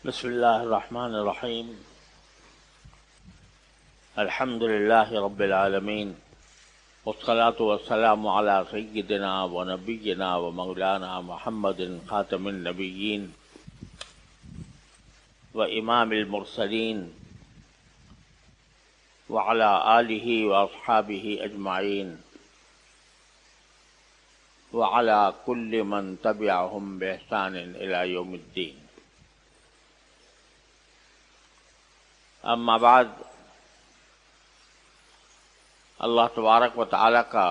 بسم الله الرحمن الرحيم. الحمد لله رب العالمين، والصلاة والسلام على سيدنا ونبينا ومولانا محمد خاتم النبيين وإمام المرسلين وعلى آله وأصحابه أجمعين وعلى كل من تبعهم بإحسان إلى يوم الدين. اما بعد، اللہ تبارک و تعالی کا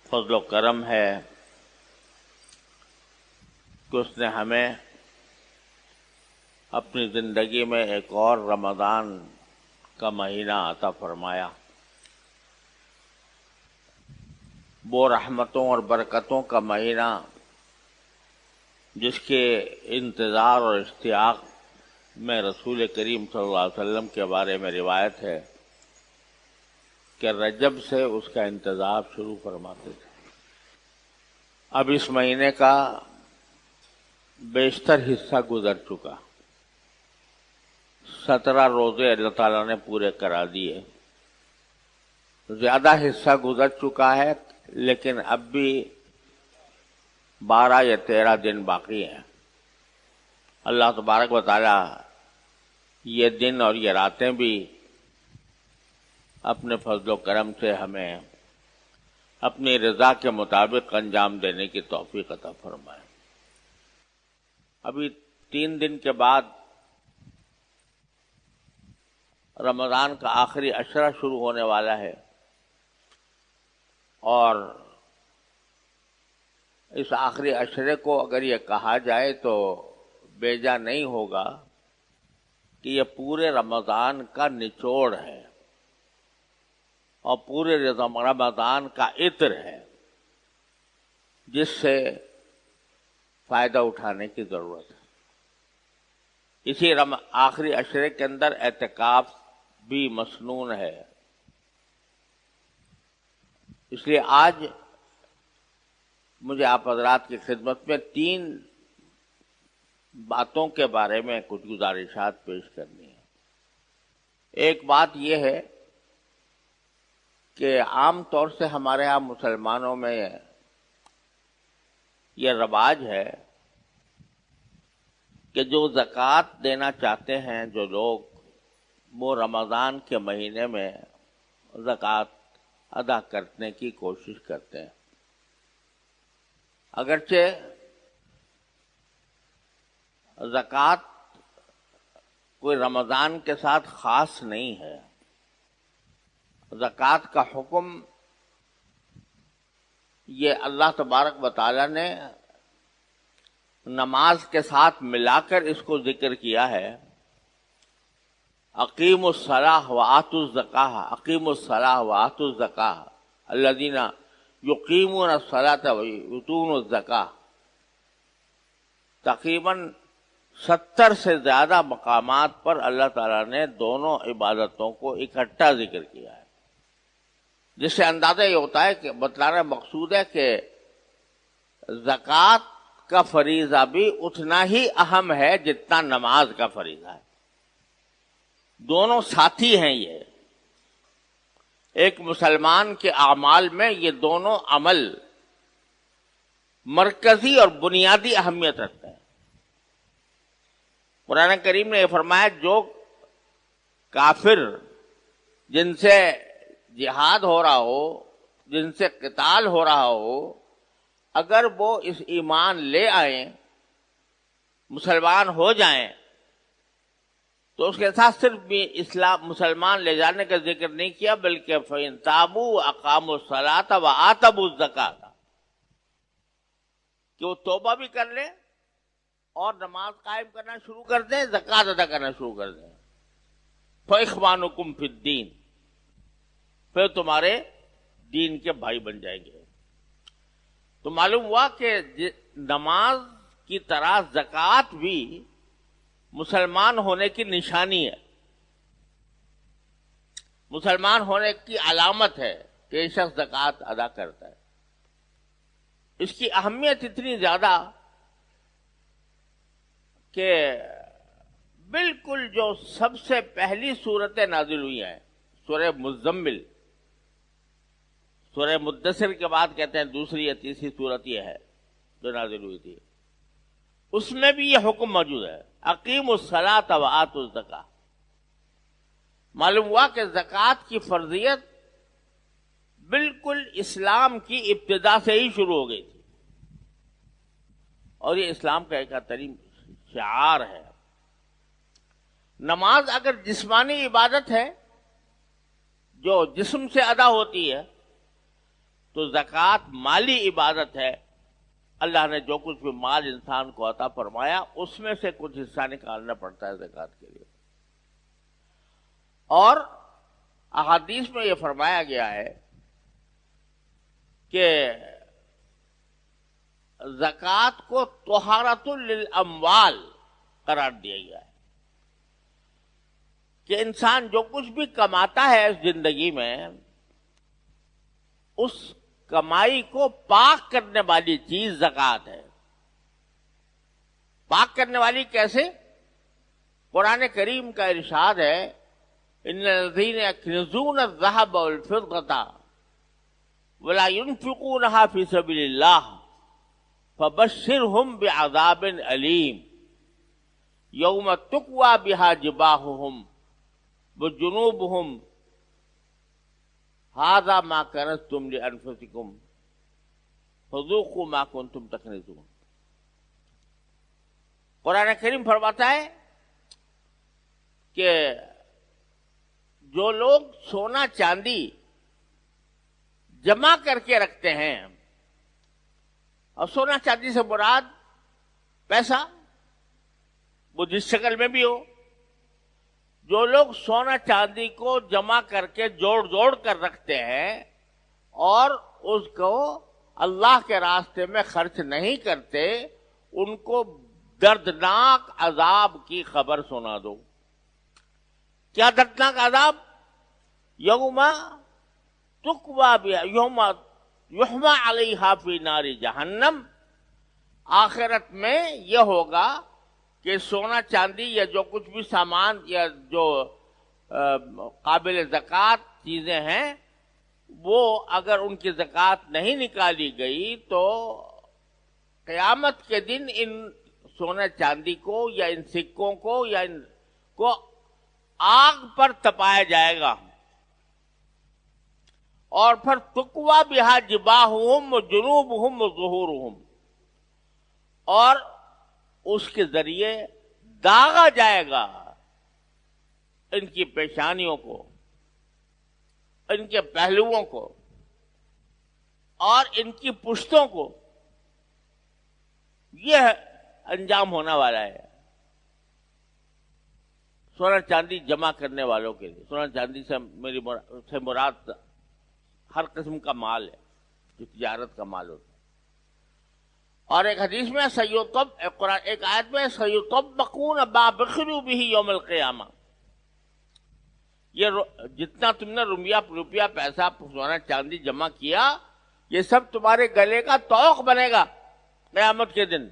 فضل و کرم ہے کہ اس نے ہمیں اپنی زندگی میں ایک اور رمضان کا مہینہ عطا فرمایا. وہ رحمتوں اور برکتوں کا مہینہ جس کے انتظار اور اشتیاق میں رسول کریم صلی اللہ علیہ وسلم کے بارے میں روایت ہے کہ رجب سے اس کا انتظار شروع فرماتے تھے. اب اس مہینے کا بیشتر حصہ گزر چکا. 17 روزے اللہ تعالیٰ نے پورے کرا دیے. زیادہ حصہ گزر چکا ہے، لیکن اب بھی 12 یا 13 دن باقی ہیں. اللہ تبارک و تعالیٰ یہ دن اور یہ راتیں بھی اپنے فضل و کرم سے ہمیں اپنی رضا کے مطابق انجام دینے کی توفیق عطا فرمائے. ابھی 3 دن کے بعد رمضان کا آخری عشرہ شروع ہونے والا ہے، اور اس آخری عشرے کو اگر یہ کہا جائے تو بیجا نہیں ہوگا کہ یہ پورے رمضان کا نچوڑ ہے اور پورے رمضان کا عطر ہے جس سے فائدہ اٹھانے کی ضرورت ہے. اسی آخری عشرے کے اندر اعتکاف بھی مسنون ہے. اس لیے آج مجھے آپ حضرات کی خدمت میں 3 باتوں کے بارے میں کچھ گزارشات پیش کرنی ہے. ایک بات یہ ہے کہ عام طور سے ہمارے ہاں مسلمانوں میں یہ رواج ہے کہ جو زکوٰۃ دینا چاہتے ہیں جو لوگ، وہ رمضان کے مہینے میں زکوٰۃ ادا کرنے کی کوشش کرتے ہیں. اگرچہ زکوٰۃ کوئی رمضان کے ساتھ خاص نہیں ہے. زکوٰۃ کا حکم یہ اللہ تبارک و تعالی نے نماز کے ساتھ ملا کر اس کو ذکر کیا ہے. اقیموا الصلاۃ وآتوا الزکاۃ، اقیموا الصلاۃ وآتوا الزکاۃ الذین یقیمون الصلاۃ ویؤتون الزکاۃ. تقریباً 70 سے زیادہ مقامات پر اللہ تعالیٰ نے دونوں عبادتوں کو اکٹھا ذکر کیا ہے، جس سے اندازہ یہ ہوتا ہے کہ بتلانا مقصود ہے کہ زکوٰۃ کا فریضہ بھی اتنا ہی اہم ہے جتنا نماز کا فریضہ ہے. دونوں ساتھی ہیں. یہ ایک مسلمان کے اعمال میں یہ دونوں عمل مرکزی اور بنیادی اہمیت رکھتے ہیں. قرآن کریم نے یہ فرمایا جو کافر جن سے جہاد ہو رہا ہو، جن سے قتال ہو رہا ہو، اگر وہ اس ایمان لے آئیں، مسلمان ہو جائیں، تو اس کے ساتھ صرف بھی اسلام مسلمان لے جانے کا ذکر نہیں کیا، بلکہ فَإِن تَابُوا وَأَقَامُوا الصَّلَاةَ وَآتَوُا الزَّكَاةَ، کہ وہ توبہ بھی کر لیں اور نماز قائم کرنا شروع کر دیں، زکوٰۃ ادا کرنا شروع کر دیں. فَإِخْوَانُكُمْ فِي الدِّينِ، پھر تمہارے دین کے بھائی بن جائیں گے. تو معلوم ہوا کہ نماز کی طرح زکوٰۃ بھی مسلمان ہونے کی نشانی ہے، مسلمان ہونے کی علامت ہے کہ یہ شخص زکوٰۃ ادا کرتا ہے. اس کی اہمیت اتنی زیادہ کہ بالکل جو سب سے پہلی صورتیں نازل ہوئی ہیں، سورہ مزمل، سورہ مدثر کے بعد کہتے ہیں دوسری یا تیسری صورت یہ ہے جو نازل ہوئی تھی، اس میں بھی یہ حکم موجود ہے، اقیموا الصلاۃ وآتوا الزکاۃ۔ معلوم ہوا کہ زکوٰۃ کی فرضیت بالکل اسلام کی ابتدا سے ہی شروع ہو گئی تھی، اور یہ اسلام کا ایک ترین شعار ہے۔ نماز اگر جسمانی عبادت ہے جو جسم سے ادا ہوتی ہے، تو زکوٰۃ مالی عبادت ہے۔ اللہ نے جو کچھ بھی مال انسان کو عطا فرمایا اس میں سے کچھ حصہ نکالنا پڑتا ہے زکوٰۃ کے لیے۔ اور احادیث میں یہ فرمایا گیا ہے کہ زکوٰۃ کو طہارۃ للاموال قرار دیا گیا ہے، کہ انسان جو کچھ بھی کماتا ہے اس زندگی میں، اس کمائی کو پاک کرنے والی چیز زکوٰۃ ہے۔ پاک کرنے والی کیسے؟ قرآن کریم کا ارشاد ہے، ان الذین یکنزون الذهب والفضة ولا ينفقونها في سبيل الله فبشرهم بعذاب أليم يوم تقوى بها جباههم وجنوبهم هذا ما كنزتم لأنفسكم فذوقوا ما كنتم تكنزون۔ قرآن کریم فرماتا ہے کہ جو لوگ سونا چاندی جمع کر کے رکھتے ہیں، اور سونا چاندی سے مراد پیسہ، وہ جس شکل میں بھی ہو، جو لوگ سونا چاندی کو جمع کر کے جوڑ کر رکھتے ہیں اور اس کو اللہ کے راستے میں خرچ نہیں کرتے، ان کو دردناک عذاب کی خبر سنا دو۔ کیا دردناک عذاب؟ یوم تقوی بہا، یوم یحمى علیہا فی نار جہنم۔ آخرت میں یہ ہوگا کہ سونا چاندی یا جو کچھ بھی سامان یا جو قابل زکوٰۃ چیزیں ہیں، وہ اگر ان کی زکوٰۃ نہیں نکالی گئی تو قیامت کے دن ان سونا چاندی کو یا ان سکوں کو یا ان کو آگ پر تپایا جائے گا، اور پھر تقویٰ بہا جباہہم وجنوبہم وظہورہم، اور اس کے ذریعے داغا جائے گا ان کی پیشانیوں کو، ان کے پہلوؤں کو اور ان کی پشتوں کو۔ یہ انجام ہونے والا ہے سونا چاندی جمع کرنے والوں کے لیے۔ سونا چاندی سے مراد ہر قسم کا مال ہے جو تجارت کا مال ہوتا ہے۔ اور ایک حدیث میں ایک آیت میں سیطبقون ما بخلوا به یوم القیامہ، یہ جتنا تم نے روپیہ پیسہ سونا چاندی جمع کیا، یہ سب تمہارے گلے کا طوق بنے گا قیامت کے دن۔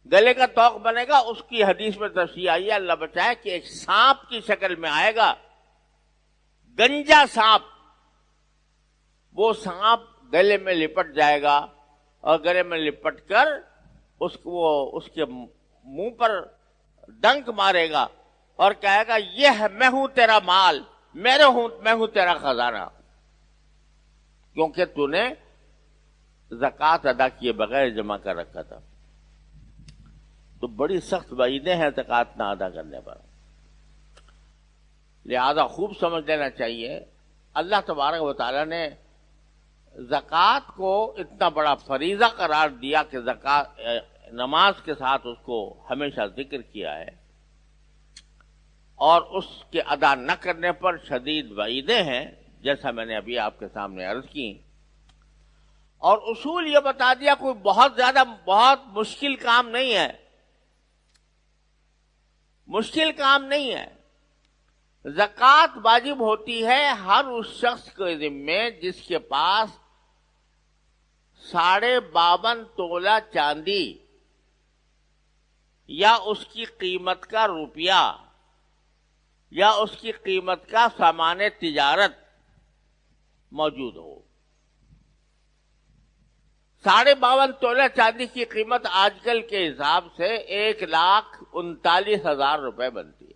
گلے کا طوق بنے گا، اس کی حدیث میں تفصیل آئی ہے، اللہ بچائے، کہ ایک سانپ کی شکل میں آئے گا، گنجا سانپ۔ وہ سانپ گلے میں لپٹ جائے گا، اور گلے میں لپٹ کر اس کے منہ پر ڈنک مارے گا اور کہے گا، یہ میں ہوں تیرا مال، میں ہوں تیرا خزانہ، کیونکہ تو نے زکوٰۃ ادا کیے بغیر جمع کر رکھا تھا۔ تو بڑی سخت وعیدیں ہیں زکوٰۃ نہ ادا کرنے پر، لہذا خوب سمجھ لینا چاہیے۔ اللہ تبارک و تعالیٰ نے زکوٰۃ کو اتنا بڑا فریضہ قرار دیا کہ نماز کے ساتھ اس کو ہمیشہ ذکر کیا ہے، اور اس کے ادا نہ کرنے پر شدید وعیدیں ہیں، جیسا میں نے ابھی آپ کے سامنے عرض کی۔ اور اصول یہ بتا دیا، کوئی بہت مشکل کام نہیں ہے، مشکل کام نہیں ہے۔ زکوٰۃ واجب ہوتی ہے ہر اس شخص کے ذمے جس کے پاس 52.5 تولہ چاندی یا اس کی قیمت کا روپیہ یا اس کی قیمت کا سامان تجارت موجود ہو۔ 52.5 تولہ چاندی کی قیمت آج کل کے حساب سے 1,39,000 روپے بنتی ہے۔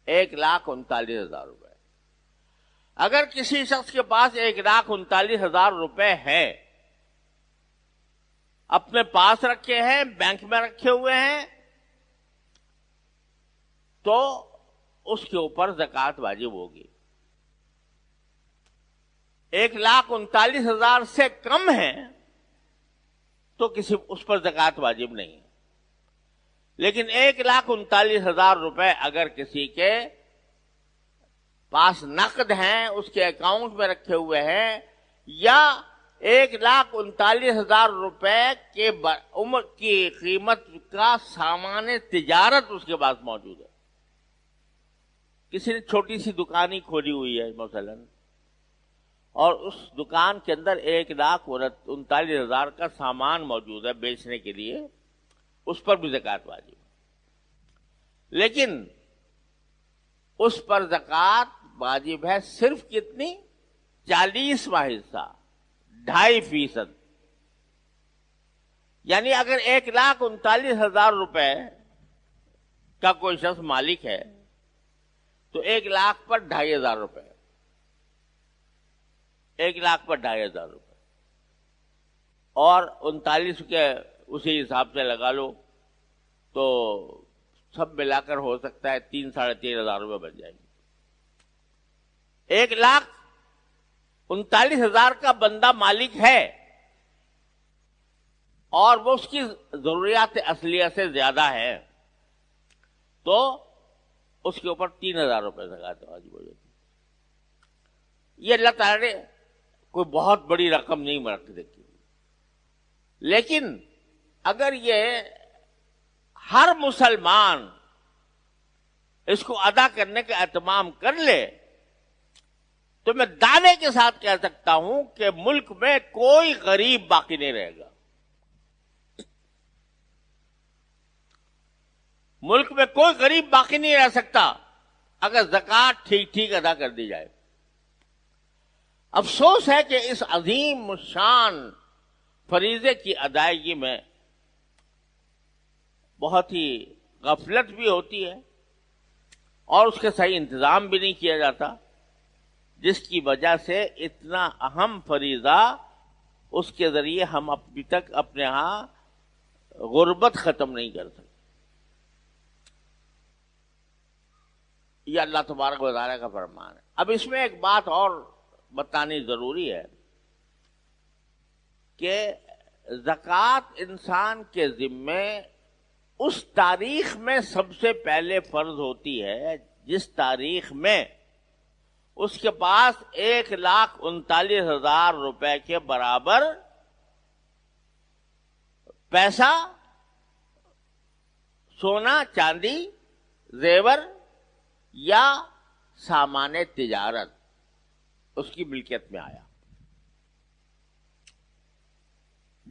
1,39,000 روپے۔ اگر کسی شخص کے پاس 1,39,000 روپے ہے، اپنے پاس رکھے ہیں، بینک میں رکھے ہوئے ہیں، تو اس کے اوپر زکوٰۃ واجب ہوگی۔ 1,39,000 سے کم ہے تو اس پر زکوٰۃ واجب نہیں ہے۔ لیکن 1,39,000 روپے اگر کسی کے پاس نقد ہیں، اس کے اکاؤنٹ میں رکھے ہوئے ہیں، یا 1,39,000 روپے کے عمر کی قیمت کا سامان تجارت اس کے پاس موجود ہے، کسی نے چھوٹی سی دکان ہی کھولی ہوئی ہے مثلا، اور اس دکان کے اندر 1,39,000 کا سامان موجود ہے بیچنے کے لیے، اس پر بھی زکوٰۃ واجب ہے۔ لیکن اس پر زکوٰۃ واجب ہے صرف کتنی؟ 40واں حصہ، 2.5%۔ یعنی اگر 1,39,000 روپے کا کوئی شخص مالک ہے تو 1,00,000 پر 2,500 روپے، 1,00,000 پر 2,500 روپے، اور 39 کے اسی حساب سے لگا لو تو سب ملا کر ہو سکتا ہے 3,000-3,500 روپے بن جائیں گے۔ 1,39,000 کا بندہ مالک ہے اور وہ اس کی ضروریات اصلیہ سے زیادہ ہے تو اس کے اوپر 3,000 روپے زکوٰۃ واجب ہو جاتی۔ یہ اللہ تعالی نے کوئی بہت بڑی رقم نہیں رکھ دیتی، لیکن اگر یہ ہر مسلمان اس کو ادا کرنے کا اہتمام کر لے تو میں دعوے کے ساتھ کہہ سکتا ہوں کہ ملک میں کوئی غریب باقی نہیں رہے گا۔ ملک میں کوئی غریب باقی نہیں رہ سکتا اگر زکوٰۃ ٹھیک ٹھیک ادا کر دی جائے۔ افسوس ہے کہ اس عظیم شان فریضے کی ادائیگی میں بہت ہی غفلت بھی ہوتی ہے اور اس کے صحیح انتظام بھی نہیں کیا جاتا، جس کی وجہ سے اتنا اہم فریضہ اس کے ذریعے ہم ابھی تک اپنے ہاں غربت ختم نہیں کر سکتے۔ یہ اللہ تبارک و تعالیٰ کا فرمان ہے۔ اب اس میں ایک بات اور بتانی ضروری ہے کہ زکوٰۃ انسان کے ذمے اس تاریخ میں سب سے پہلے فرض ہوتی ہے جس تاریخ میں اس کے پاس 1,39,000 روپے کے برابر پیسہ، سونا، چاندی، زیور یا سامان تجارت اس کی ملکیت میں آیا۔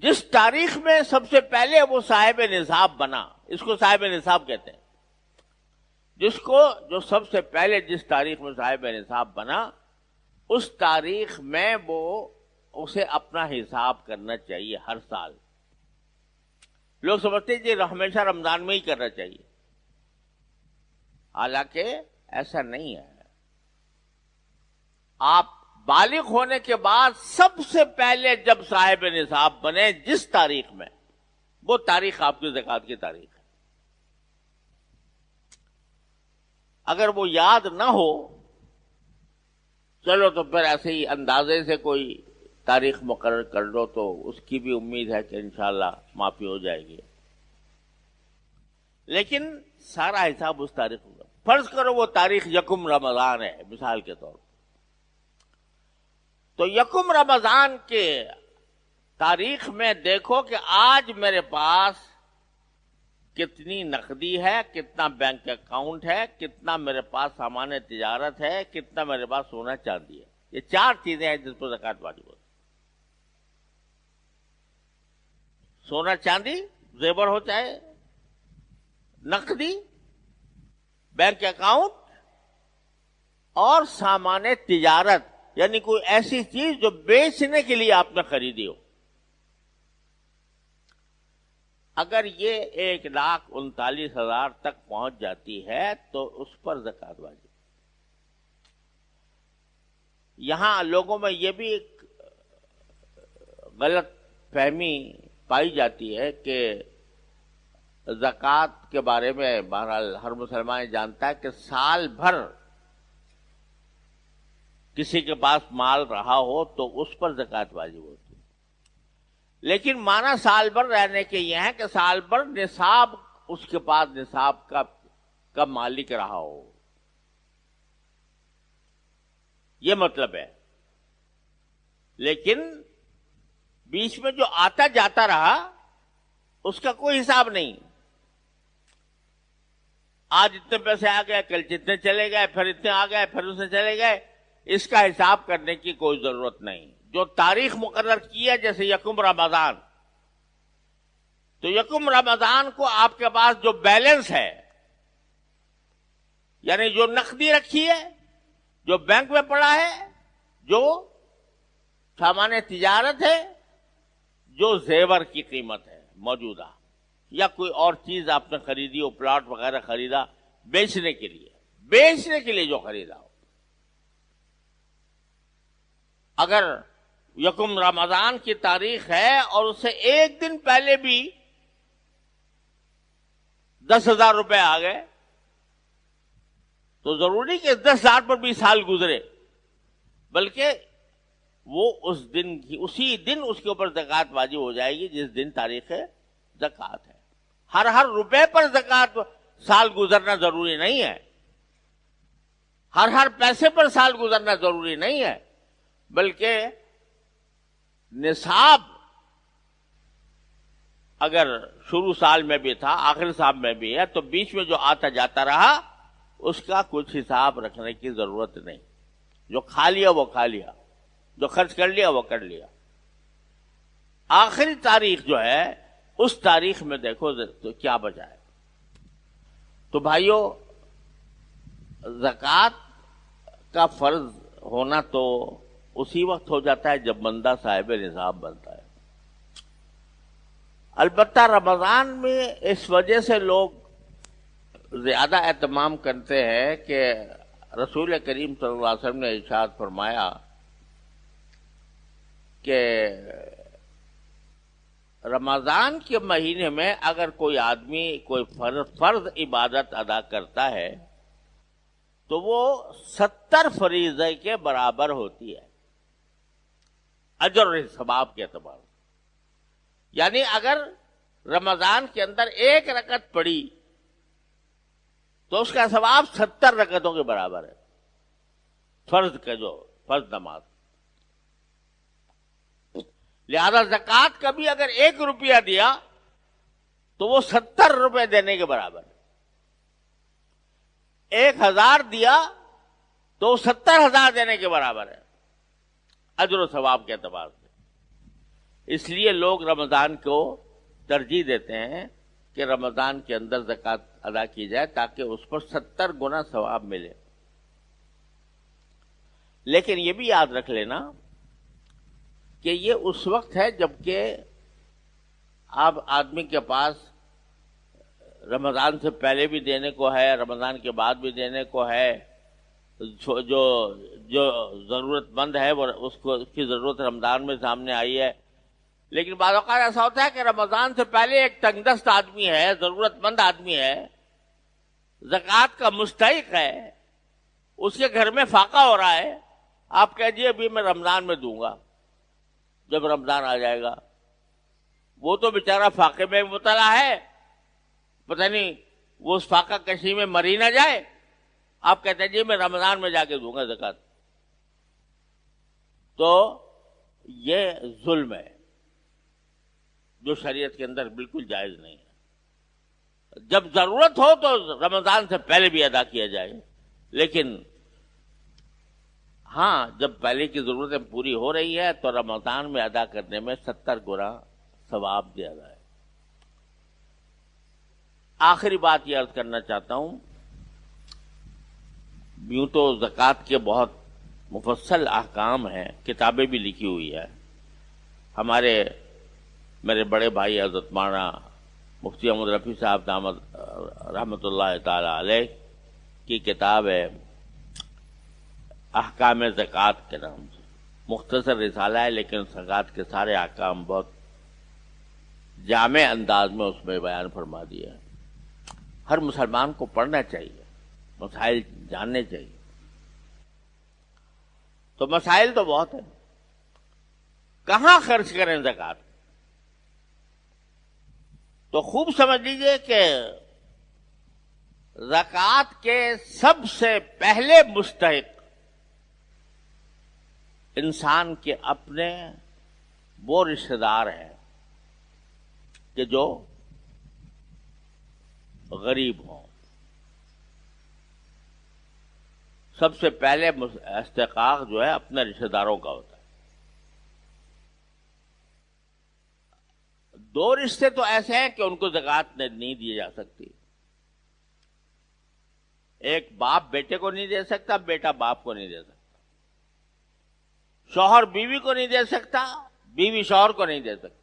جس تاریخ میں سب سے پہلے وہ صاحب نصاب بنا، اس کو صاحب نصاب کہتے ہیں، جو سب سے پہلے جس تاریخ میں صاحب نصاب بنا، اس تاریخ میں وہ اسے اپنا حساب کرنا چاہیے ہر سال۔ لوگ سمجھتے ہیں کہ ہمیشہ رمضان میں ہی کرنا چاہیے، حالانکہ ایسا نہیں ہے۔ آپ بالغ ہونے کے بعد سب سے پہلے جب صاحب نصاب بنے جس تاریخ میں، وہ تاریخ آپ کی زکوٰۃ کی تاریخ ہے۔ اگر وہ یاد نہ ہو چلو تو پھر ایسے ہی اندازے سے کوئی تاریخ مقرر کر لو تو اس کی بھی امید ہے کہ انشاءاللہ معافی ہو جائے گی، لیکن سارا حساب اس تاریخ ہوگا۔ فرض کرو وہ تاریخ یکم رمضان ہے مثال کے طور پر، تو یکم رمضان کے تاریخ میں دیکھو کہ آج میرے پاس کتنی نقدی ہے، کتنا بینک اکاؤنٹ ہے، کتنا میرے پاس سامان تجارت ہے، کتنا میرے پاس سونا چاندی ہے۔ یہ 4 چیزیں ہیں جس پر زکوٰۃ واجب ہوتی ہے: سونا چاندی، زیور ہو چاہے نقدی بینک اکاؤنٹ اور سامان تجارت، یعنی کوئی ایسی چیز جو بیچنے کے لیے آپ نے خریدی ہو، اگر یہ 1,39,000 تک پہنچ جاتی ہے تو اس پر زکوٰۃ واجب۔ یہاں لوگوں میں یہ بھی ایک غلط فہمی پائی جاتی ہے کہ زکوٰۃ کے بارے میں بہرحال ہر مسلمان جانتا ہے کہ سال بھر کسی کے پاس مال رہا ہو تو اس پر زکوٰۃ واجب ہوتی ہے، لیکن معنی سال بھر رہنے کے یہ ہے کہ سال بھر نصاب اس کے پاس نصاب کا مالک رہا ہو، یہ مطلب ہے۔ لیکن بیچ میں جو آتا جاتا رہا اس کا کوئی حساب نہیں، آج اتنے پیسے آ گئے، کل جتنے چلے گئے، پھر اتنے آ گئے، پھر اسے چلے گئے، اس کا حساب کرنے کی کوئی ضرورت نہیں۔ جو تاریخ مقرر کی ہے، جیسے یکم رمضان، تو یکم رمضان کو آپ کے پاس جو بیلنس ہے، یعنی جو نقدی رکھی ہے، جو بینک میں پڑا ہے، جو سامان تجارت ہے، جو زیور کی قیمت ہے موجودہ، یا کوئی اور چیز آپ نے خریدی ہو، پلاٹ وغیرہ خریدا بیچنے کے لیے جو خریدا ہو، اگر یکم رمضان کی تاریخ ہے اور اس سے ایک دن پہلے بھی 10,000 روپے آ گئے تو ضروری کہ 10,000 پر بھی سال گزرے، بلکہ وہ اسی دن اس کے اوپر زکوٰۃ واجب ہو جائے گی جس دن تاریخ زکوٰۃ ہے۔ ہر روپے پر زکوٰۃ سال گزرنا ضروری نہیں ہے، ہر پیسے پر سال گزرنا ضروری نہیں ہے، بلکہ نصاب اگر شروع سال میں بھی تھا، آخر سال میں بھی ہے، تو بیچ میں جو آتا جاتا رہا اس کا کچھ حساب رکھنے کی ضرورت نہیں۔ جو کھا لیا وہ کھا لیا، جو خرچ کر لیا وہ کر لیا۔ آخری تاریخ جو ہے اس تاریخ میں دیکھو تو کیا بچا ہے۔ تو بھائیو، زکوٰۃ کا فرض ہونا تو اسی وقت ہو جاتا ہے جب بندہ صاحب نصاب بنتا ہے۔ البتہ رمضان میں اس وجہ سے لوگ زیادہ اہتمام کرتے ہیں کہ رسول کریم صلی اللہ علیہ وسلم نے ارشاد فرمایا کہ رمضان کے مہینے میں اگر کوئی آدمی کوئی فرض عبادت ادا کرتا ہے تو وہ 70 فریضے کے برابر ہوتی ہے اجر اور ثواب کے اعتبار سے۔ یعنی اگر رمضان کے اندر ایک رکعت پڑی تو اس کا ثواب 70 رکعتوں کے برابر ہے، فرض نماز۔ لہذا زکوٰۃ کا بھی اگر 1 روپیہ دیا تو وہ 70 روپے دینے کے برابر ہے، 1,000 دیا تو 70,000 دینے کے برابر ہے اجر و ثواب کے اعتبار سے۔ اس لیے لوگ رمضان کو ترجیح دیتے ہیں کہ رمضان کے اندر زکوٰۃ ادا کی جائے تاکہ اس پر 70 گنا ثواب ملے۔ لیکن یہ بھی یاد رکھ لینا کہ یہ اس وقت ہے جبکہ اب آدمی کے پاس رمضان سے پہلے بھی دینے کو ہے، رمضان کے بعد بھی دینے کو ہے، جو ضرورت مند ہے وہ اس کی ضرورت رمضان میں سامنے آئی ہے۔ لیکن بعض اوقات ایسا ہوتا ہے کہ رمضان سے پہلے ایک تنگ دست آدمی ہے، ضرورت مند آدمی ہے، زکوٰۃ کا مستحق ہے، اس کے گھر میں فاقہ ہو رہا ہے، آپ کہیے ابھی میں رمضان میں دوں گا، جب رمضان آ جائے گا۔ وہ تو بیچارہ فاقے میں مبتلا ہے، پتہ نہیں وہ اس فاقہ کشی میں مری نہ جائے، آپ کہتے ہیں جی میں رمضان میں جا کے دوں گا زکوٰۃ۔ تو یہ ظلم ہے جو شریعت کے اندر بالکل جائز نہیں ہے۔ جب ضرورت ہو تو رمضان سے پہلے بھی ادا کیا جائے، لیکن ہاں جب پہلے کی ضرورتیں پوری ہو رہی ہے تو رمضان میں ادا کرنے میں 70 گنا ثواب دیا جائے۔ آخری بات یہ عرض کرنا چاہتا ہوں، یوں تو زکوٰۃ کے بہت مفصل احکام ہیں، کتابیں بھی لکھی ہوئی ہے. میرے بڑے بھائی حضرت مولانا مفتی احمد رفیع صاحب دامت رحمۃ اللہ تعالی علیہ کی کتاب ہے احکام زکوٰۃ کے نام سے. مختصر رسالہ ہے، لیکن زکوٰۃ کے سارے احکام بہت جامع انداز میں اس میں بیان فرما دیا ہے. ہر مسلمان کو پڑھنا چاہیے، مسائل جاننے چاہیے. تو مسائل تو بہت ہیں. کہاں خرچ کریں زکوٰۃ؟ تو خوب سمجھ لیجئے کہ زکوٰۃ کے سب سے پہلے مستحق انسان کے اپنے وہ رشتہ دار ہیں کہ جو غریب ہوں. سب سے پہلے استحقاق جو ہے اپنے رشتہ داروں کا ہوتا ہے. دو رشتے تو ایسے ہیں کہ ان کو زکوٰۃ نہیں دی جا سکتی. ایک باپ بیٹے کو نہیں دے سکتا، بیٹا باپ کو نہیں دے سکتا، شوہر بیوی کو نہیں دے سکتا، بیوی شوہر کو نہیں دے سکتی.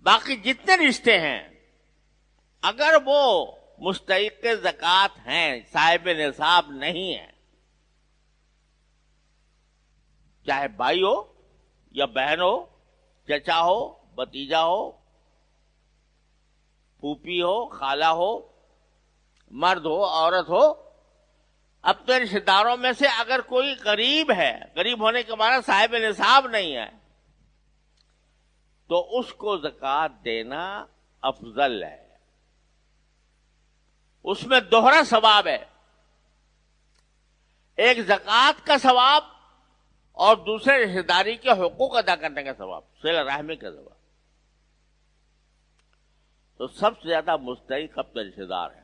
باقی جتنے رشتے ہیں اگر وہ مستحق زکوٰۃ ہیں، صاحب نصاب نہیں ہیں، چاہے بھائی ہو یا بہن ہو، چچا ہو، بھتیجا ہو، پھوپھی ہو، خالہ ہو، مرد ہو، عورت ہو، اپنے رشتہ داروں میں سے اگر کوئی غریب ہے، غریب ہونے کے بعد صاحب نصاب نہیں ہے، تو اس کو زکوٰۃ دینا افضل ہے. اس میں دوہرا ثواب ہے، ایک زکوٰۃ کا ثواب اور دوسرے رشتہ داری کے حقوق ادا کرنے کا ثواب، صلہ رحمی کا ثواب. تو سب سے زیادہ مستحق اپنے رشتہ دار ہیں.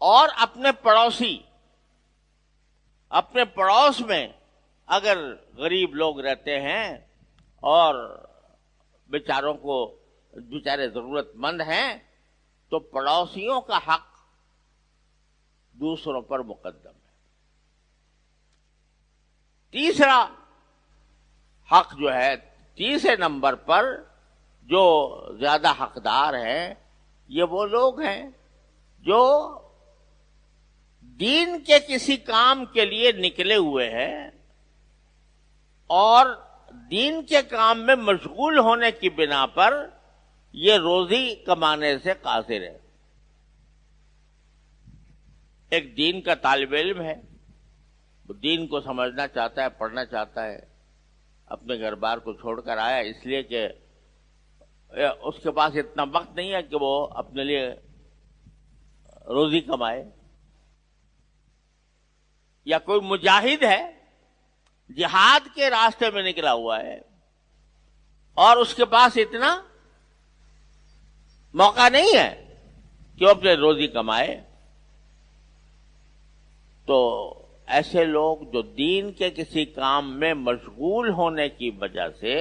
اور اپنے پڑوسی، اپنے پڑوس میں اگر غریب لوگ رہتے ہیں اور بیچارے ضرورت مند ہیں، تو پڑوسیوں کا حق دوسروں پر مقدم ہے. تیسرا حق جو ہے، تیسرے نمبر پر جو زیادہ حقدار ہیں، یہ وہ لوگ ہیں جو دین کے کسی کام کے لیے نکلے ہوئے ہیں اور دین کے کام میں مشغول ہونے کی بنا پر یہ روزی کمانے سے قاصر ہے. ایک دین کا طالب علم ہے، وہ دین کو سمجھنا چاہتا ہے، پڑھنا چاہتا ہے، اپنے گھر بار کو چھوڑ کر آیا اس لیے کہ اس کے پاس اتنا وقت نہیں ہے کہ وہ اپنے لیے روزی کمائے. یا کوئی مجاہد ہے، جہاد کے راستے میں نکلا ہوا ہے اور اس کے پاس اتنا موقع نہیں ہے کہ وہ اپنے روزی کمائے. تو ایسے لوگ جو دین کے کسی کام میں مشغول ہونے کی وجہ سے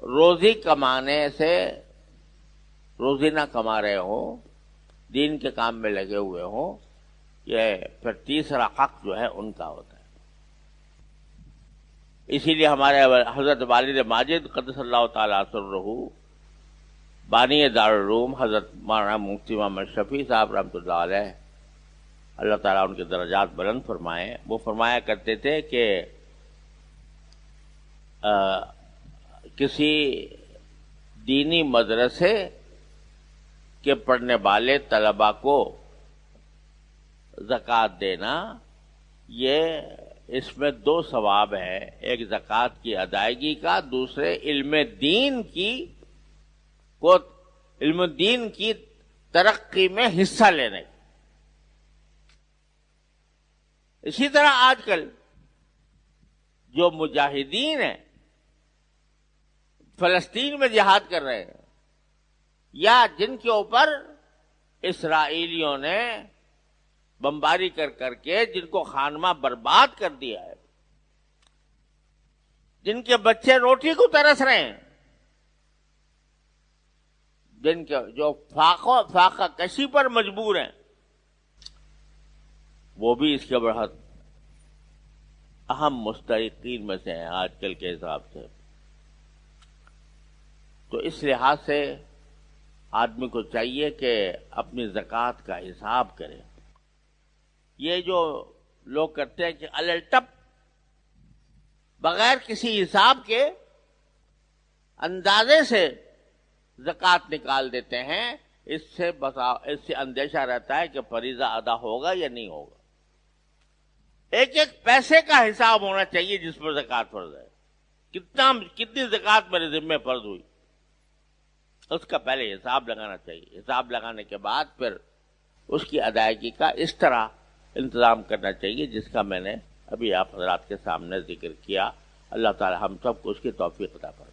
روزی کمانے سے روزی نہ کما رہے ہوں، دین کے کام میں لگے ہوئے ہوں، یہ پھر تیسرا حق جو ہے ان کا ہوتا ہے. اسی لیے ہمارے حضرت والد ماجد قدس اللہ تعالیٰ سرہ بانی دارالعلوم حضرت مولانا مفتی محمد شفیع صاحب رحمۃ اللہ علیہ، اللہ تعالیٰ ان کے درجات بلند فرمائے، وہ فرمایا کرتے تھے کہ کسی دینی مدرسے کے پڑھنے والے طلباء کو زکوٰۃ دینا، یہ اس میں دو ثواب ہے، ایک زکوٰۃ کی ادائیگی کا، دوسرے علم دین کی ترقی میں حصہ لینے کا. اسی طرح آج کل جو مجاہدین ہیں، فلسطین میں جہاد کر رہے ہیں، یا جن کے اوپر اسرائیلیوں نے بمباری کر کے جن کو خانمہ برباد کر دیا ہے، جن کے بچے روٹی کو ترس رہے ہیں، جن کے جو فاقہ کشی پر مجبور ہیں، وہ بھی اس کے بہت اہم مستحقین میں سے ہیں آج کل کے حساب سے۔ تو اس لحاظ سے آدمی کو چاہیے کہ اپنی زکوٰۃ کا حساب کرے۔ یہ جو لوگ کرتے ہیں کہ الٹپ بغیر کسی حساب کے اندازے سے زکوٰۃ نکال دیتے ہیں، اس سے اندیشہ رہتا ہے کہ فریضہ ادا ہوگا یا نہیں ہوگا۔ ایک ایک پیسے کا حساب ہونا چاہیے جس پر زکوٰۃ فرض ہے، کتنی زکوٰۃ میرے ذمہ فرض ہوئی، اس کا پہلے حساب لگانا چاہیے۔ حساب لگانے کے بعد پھر اس کی ادائیگی کا اس طرح انتظام کرنا چاہیے جس کا میں نے ابھی آپ حضرات کے سامنے ذکر کیا۔ اللہ تعالی ہم سب کو اس کی توفیق عطا فرمائے۔